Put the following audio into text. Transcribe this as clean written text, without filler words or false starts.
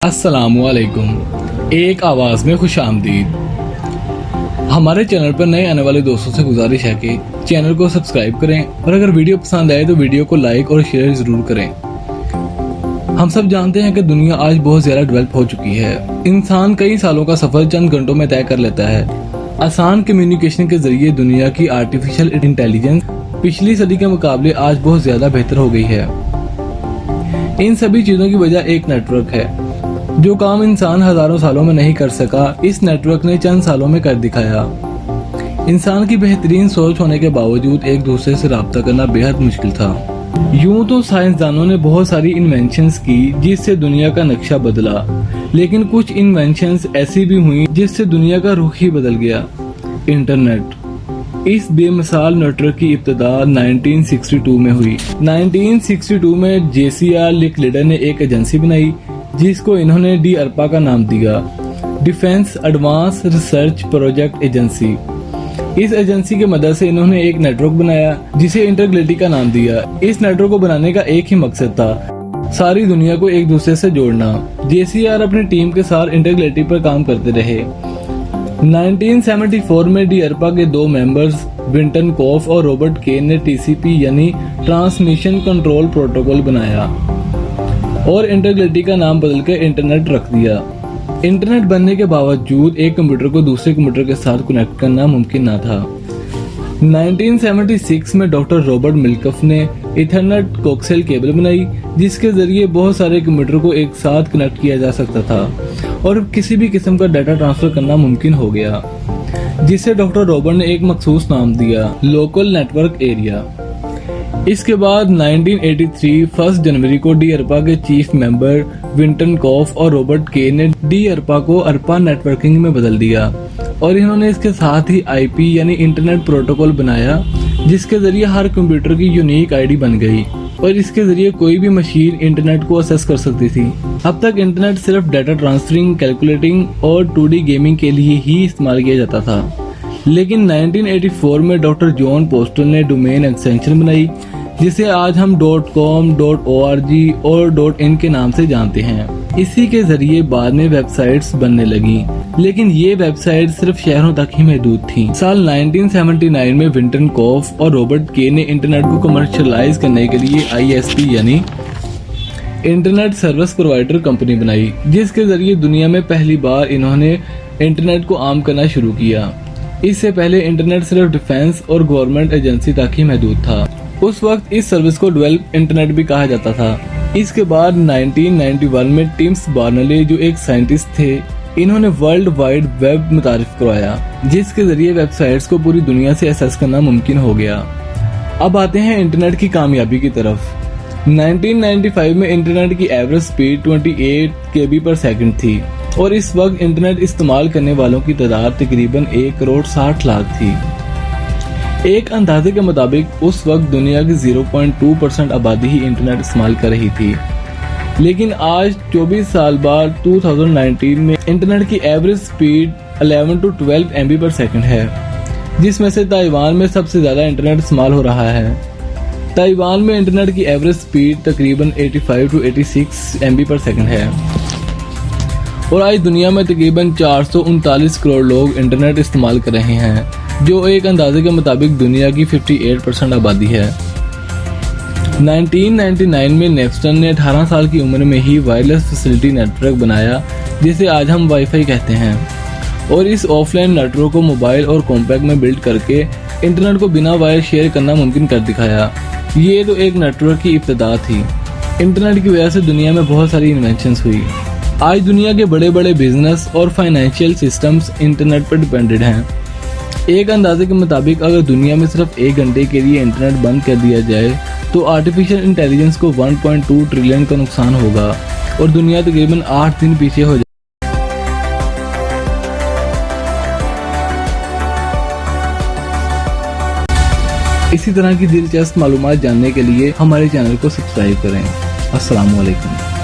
अस्सलामुअलैकुम। एक आवाज़ में खुश आमदीद। हमारे चैनल पर नए आने वाले दोस्तों से गुजारिश है कि चैनल को सब्सक्राइब करें और अगर वीडियो पसंद आए तो वीडियो को लाइक और शेयर ज़रूर करें। हम सब जानते हैं कि दुनिया आज बहुत ज़्यादा डेवलप हो चुकी है। इंसान कई सालों का सफ़र चंद घंटों में तय कर लेता है। आसान कम्युनिकेशन के जरिए दुनिया की आर्टिफिशियल इंटेलिजेंस पिछली सदी के मुकाबले आज बहुत ज़्यादा बेहतर हो गई है। इन सभी चीज़ों की वजह एक नेटवर्क है। जो काम इंसान हजारों सालों में नहीं कर सका, इस नेटवर्क ने चंद सालों में कर दिखाया। इंसान की बेहतरीन सोच होने के बावजूद एक दूसरे से राब्ता करना बेहद मुश्किल था। यूं तो साइंसदानों ने बहुत सारी इन्वेंशंस की जिससे दुनिया का नक्शा बदला, लेकिन कुछ इन्वेंशंस ऐसी भी हुई जिससे दुनिया का रुख ही बदल गया। इंटरनेट। इस बेमिसाल नेटवर्क की इब्तिदा 1962 में हुई। 1962 में JCR लिकलिडर ने एक एजेंसी बनाई जिसको इन्होंने DARPA का नाम दिया, defence advance research project agency. इस एजेंसी के मदद से इन्होंने एक नेटवर्क बनाया जिसे इंटरग्लिटी का नाम दिया। इस नेटवर्क को बनाने का एक ही मकसद था, सारी दुनिया को एक दूसरे से जोड़ना। JCR अपनी टीम के साथ इंटरग्लिटी पर काम करते रहे। 1974 में DARPA के दो मेंबर्स विंटन कॉफ और रॉबर्ट केन ने TCP यानी ट्रांसमिशन कंट्रोल प्रोटोकॉल बनाया और इंटरग्लिटी का नाम बदलकर इंटरनेट रख दिया। इंटरनेट बनने के बावजूद एक कंप्यूटर को दूसरे कंप्यूटर के साथ कनेक्ट करना मुमकिन न था। 1976 में डॉक्टर रॉबर्ट मिल्कफ ने इथरनेट कोक्सेल केबल बनाई जिसके जरिए बहुत सारे कंप्यूटर को एक साथ कनेक्ट किया जा सकता था और किसी भी किस्म का डाटा ट्रांसफर करना मुमकिन हो गया, जिसे डॉक्टर रॉबर्ट ने एक मखसूस नाम दिया, लोकल नेटवर्क एरिया। इसके बाद 1983 1 जनवरी को DARPA के चीफ मेंबर विंटन कॉफ और रॉबर्ट के ने DARPA को ARPA नेटवर्किंग में बदल दिया और इन्होंने इसके साथ ही IP यानी इंटरनेट प्रोटोकॉल बनाया जिसके जरिए हर कंप्यूटर की यूनिक ID बन गई और इसके जरिए कोई भी मशीन इंटरनेट को एक्सेस कर सकती थी। अब तक इंटरनेट सिर्फ डाटा ट्रांसफरिंग, कैलकुलेटिंग और 2D गेमिंग के लिए ही इस्तेमाल किया जाता था, लेकिन 1984 में डॉक्टर जॉन पोस्टर ने डोमेन एक्सटेंशन बनाई जिसे आज हम .com, .org और .in के नाम से जानते हैं। इसी के जरिए बाद में वेबसाइट्स बनने लगी, लेकिन ये वेबसाइट सिर्फ शहरों तक ही महदूद थी। साल 1979 में विंटन कॉफ और रॉबर्ट के ने इंटरनेट को कमर्शियलाइज करने के लिए ISP यानी इंटरनेट सर्विस प्रोवाइडर कंपनी बनाई, जिसके जरिए दुनिया में पहली बार इन्होंने इंटरनेट को आम करना शुरू किया। इससे पहले इंटरनेट सिर्फ डिफेंस और गवर्नमेंट एजेंसी तक ही महदूद था। उस वक्त इस सर्विस को डेवलप इंटरनेट भी कहा जाता था। इसके बाद 1991 में टिम बर्नर्स-ली जो एक साइंटिस्ट थे, इन्होंने वर्ल्ड वाइड वेब मुतारिफ करवाया जिसके जरिए वेबसाइट्स को पूरी दुनिया से एक्सेस करना मुमकिन हो गया। अब आते हैं इंटरनेट की कामयाबी की तरफ। 1995 में इंटरनेट की एवरेज स्पीड 28 KB पर सेकंड थी और इस वक्त इंटरनेट इस्तेमाल करने वालों की तादाद तकरीबन 1,60,00,000 थी। एक अंदाजे के मुताबिक उस वक्त दुनिया की 0.2% आबादी ही इंटरनेट इस्तेमाल कर रही थी, लेकिन आज 24 साल बाद 2019 में इंटरनेट की एवरेज स्पीड 11 to 12 MB पर सेकंड है, जिसमें से ताइवान में सबसे ज्यादा इंटरनेट इस्तेमाल हो रहा है। ताइवान में इंटरनेट की एवरेज स्पीड तकरीबन 85 to 86 MB पर सेकंड है और आज दुनिया में तकरीबन 439 करोड़ लोग इंटरनेट इस्तेमाल कर रहे हैं, जो एक अंदाजे के मुताबिक दुनिया की 58% आबादी है। 1999 में नेक्सटन ने 18 साल की उम्र में ही वायरलेस फैसिलिटी नेटवर्क बनाया जिसे आज हम वाईफाई कहते हैं, और इस ऑफलाइन नेटवर्क को मोबाइल और कॉम्पैक्ट में बिल्ड करके इंटरनेट को बिना वायर शेयर करना मुमकिन कर दिखाया। ये तो एक नेटवर्क की इब्तिदा थी। इंटरनेट की वजह से दुनिया में बहुत सारी इन्वेंशंस हुई। आज दुनिया के बड़े बड़े बिजनेस और फाइनेंशियल सिस्टम्स इंटरनेट पर डिपेंडेड हैं। एक अंदाजे के मुताबिक अगर दुनिया में सिर्फ 1 घंटे के लिए इंटरनेट बंद कर दिया जाए तो आर्टिफिशियल इंटेलिजेंस को 1.2 ट्रिलियन का नुकसान होगा और दुनिया तकरीबन 8 दिन पीछे हो जाए। इसी तरह की दिलचस्प मालूमात जानने के लिए हमारे चैनल को सब्सक्राइब करें। अस्सलाम वालेकुम।